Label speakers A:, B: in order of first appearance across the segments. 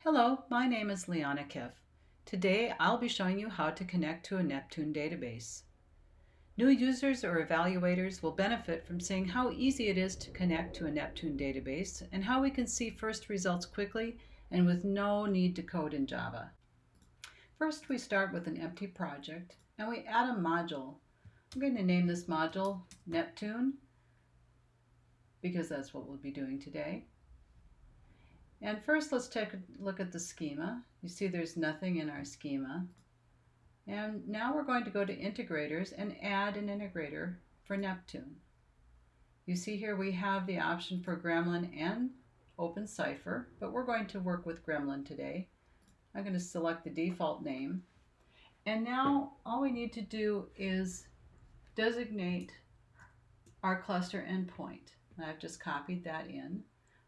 A: Hello, my name is Liana Kiff. Today I'll be showing you how to connect to a Neptune database. New users or evaluators will benefit from seeing how easy it is to connect to a Neptune database and how we can see first results quickly and with no need to code in Java. First, we start with an empty project and we add a module. I'm going to name this module Neptune because that's what we'll be doing today. And first, let's take a look at the schema. You see there's nothing in our schema. And now we're going to go to integrators and add an integrator for Neptune. You see here we have the option for Gremlin and OpenCipher, but we're going to work with Gremlin today. I'm going to select the default name. And now all we need to do is designate our cluster endpoint. I've just copied that in.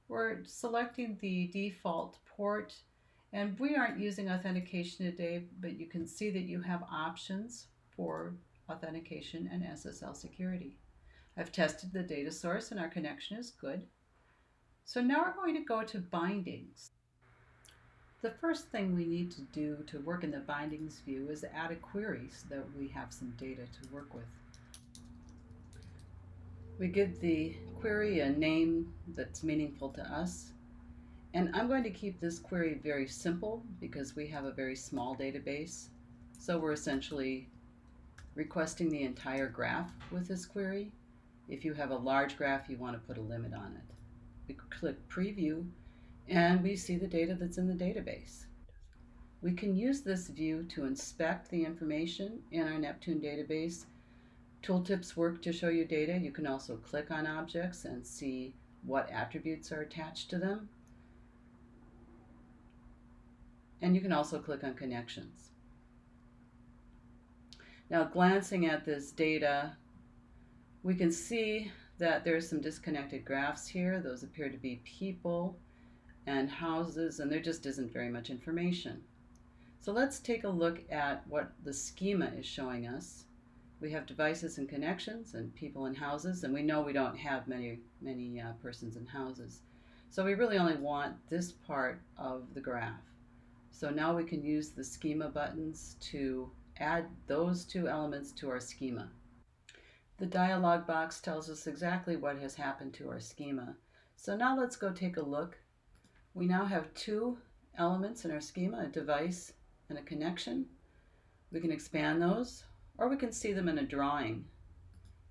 A: We're selecting the default port, and we aren't using authentication today, but you can see that you have options for authentication and SSL security. I've tested the data source and our connection is good. So now we're going to go to bindings. The first thing we need to do to work in the bindings view is add a query so that we have some data to work with. We give the query a name that's meaningful to us. And I'm going to keep this query very simple because we have a very small database. So we're essentially requesting the entire graph with this query. If you have a large graph, you want to put a limit on it. We click Preview and we see the data that's in the database. We can use this view to inspect the information in our Neptune database. Tooltips work to show you data. You can also click on objects and see what attributes are attached to them. And you can also click on connections. Now, glancing at this data, we can see that there's some disconnected graphs here. Those appear to be people and houses, and there just isn't very much information. So let's take a look at what the schema is showing us. We have devices and connections and people and houses, and we know we don't have many persons and houses. So we really only want this part of the graph. So now we can use the schema buttons to add those two elements to our schema. The dialog box tells us exactly what has happened to our schema. So now let's go take a look. We now have two elements in our schema, a device and a connection. We can expand those, or we can see them in a drawing.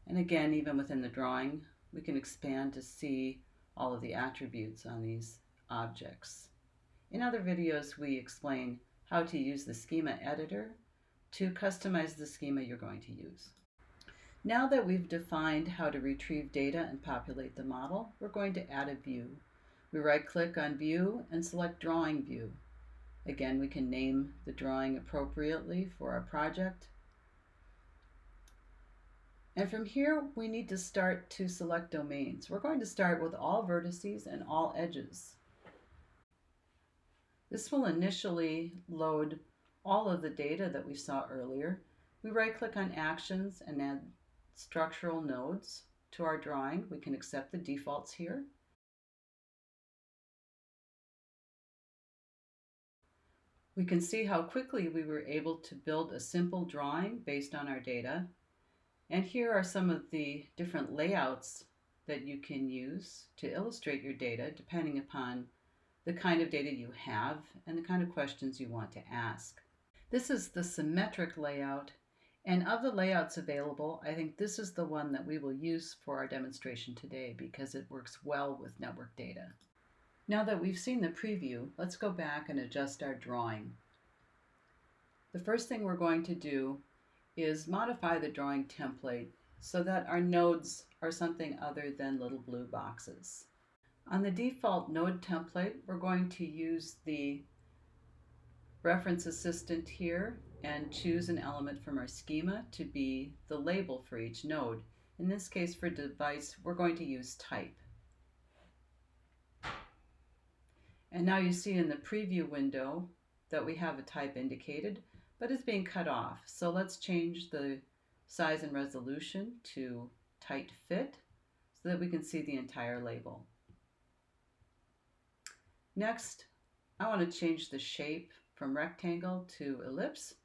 A: And again, even within the drawing, we can expand to see all of the attributes on these objects. In other videos, we explain how to use the schema editor to customize the schema you're going to use. Now that we've defined how to retrieve data and populate the model, we're going to add a view. We right-click on View and select Drawing View. Again, we can name the drawing appropriately for our project. And from here, we need to start to select domains. We're going to start with all vertices and all edges. This will initially load all of the data that we saw earlier. We right-click on Actions and add structural nodes to our drawing. We can accept the defaults here. We can see how quickly we were able to build a simple drawing based on our data. And here are some of the different layouts that you can use to illustrate your data depending upon the kind of data you have and the kind of questions you want to ask. This is the Symmetric layout, and of the layouts available, I think this is the one that we will use for our demonstration today because it works well with network data. Now that we've seen the preview, let's go back and adjust our drawing. The first thing we're going to do is modify the drawing template so that our nodes are something other than little blue boxes. On the default node template, we're going to use the reference assistant here and choose an element from our schema to be the label for each node. In this case, for device, we're going to use type. And now you see in the preview window that we have a type indicated, but it's being cut off. So let's change the size and resolution to tight fit so that we can see the entire label. Next, I want to change the shape from rectangle to ellipse.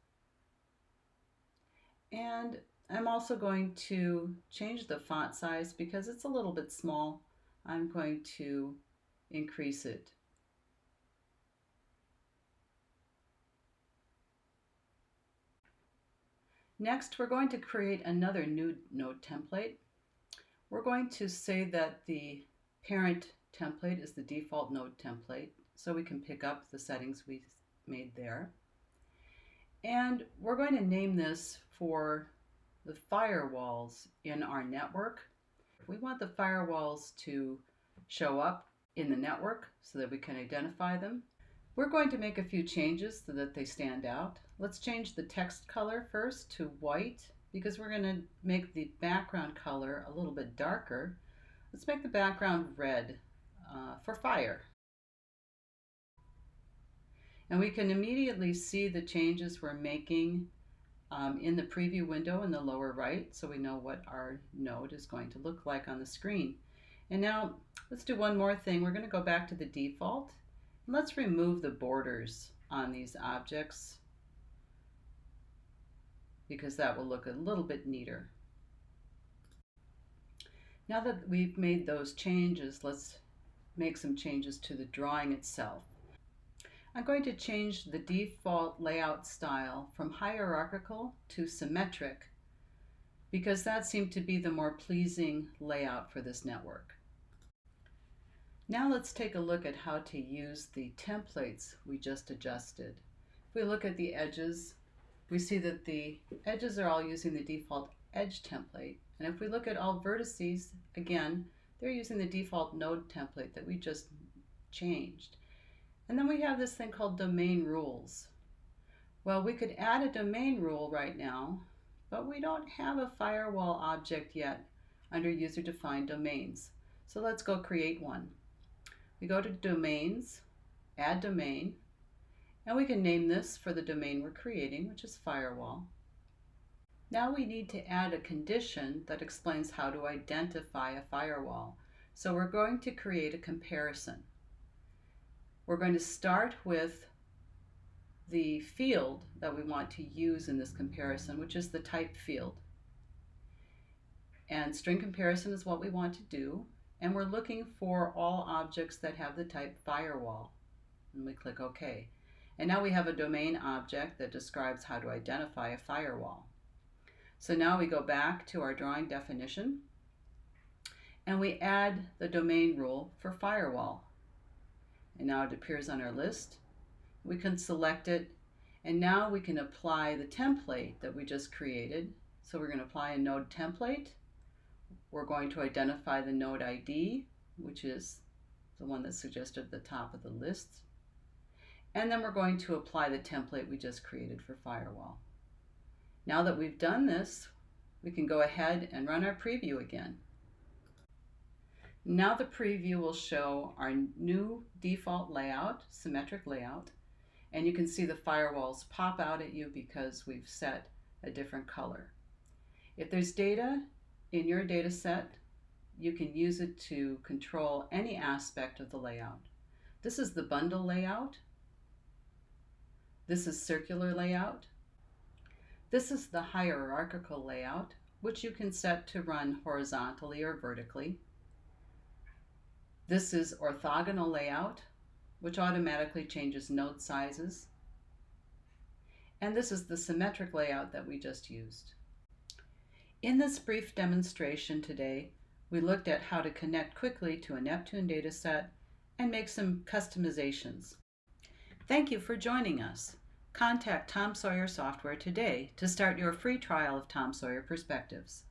A: And I'm also going to change the font size because it's a little bit small. I'm going to increase it. Next, we're going to create another new node template. We're going to say that the parent template is the default node template, so we can pick up the settings we made there. And we're going to name this for the firewalls in our network. We want the firewalls to show up in the network so that we can identify them. We're going to make a few changes so that they stand out. Let's change the text color first to white because we're going to make the background color a little bit darker. Let's make the background red for fire. And we can immediately see the changes we're making in the preview window in the lower right, so we know what our node is going to look like on the screen. And now let's do one more thing. We're going to go back to the default. Let's remove the borders on these objects because that will look a little bit neater. Now that we've made those changes, let's make some changes to the drawing itself. I'm going to change the default layout style from hierarchical to symmetric because that seemed to be the more pleasing layout for this network. Now let's take a look at how to use the templates we just adjusted. If we look at the edges, we see that the edges are all using the default edge template. And if we look at all vertices, again, they're using the default node template that we just changed. And then we have this thing called domain rules. Well, we could add a domain rule right now, but we don't have a firewall object yet under user-defined domains. So let's go create one. We go to Domains, Add Domain, and we can name this for the domain we're creating, which is Firewall. Now we need to add a condition that explains how to identify a firewall. So we're going to create a comparison. We're going to start with the field that we want to use in this comparison, which is the type field. And string comparison is what we want to do. And we're looking for all objects that have the type firewall. And we click OK. And now we have a domain object that describes how to identify a firewall. So now we go back to our drawing definition and we add the domain rule for firewall. And now it appears on our list. We can select it, and now we can apply the template that we just created. So we're going to apply a node template. We're going to identify the node ID, which is the one that's suggested at the top of the list. And then we're going to apply the template we just created for firewall. Now that we've done this, we can go ahead and run our preview again. Now the preview will show our new default layout, symmetric layout, and you can see the firewalls pop out at you because we've set a different color. If there's data in your data set, you can use it to control any aspect of the layout. This is the bundle layout. This is circular layout. This is the hierarchical layout, which you can set to run horizontally or vertically. This is orthogonal layout, which automatically changes node sizes. And this is the symmetric layout that we just used. In this brief demonstration today, we looked at how to connect quickly to a Neptune dataset and make some customizations. Thank you for joining us. Contact Tom Sawyer Software today to start your free trial of Tom Sawyer Perspectives.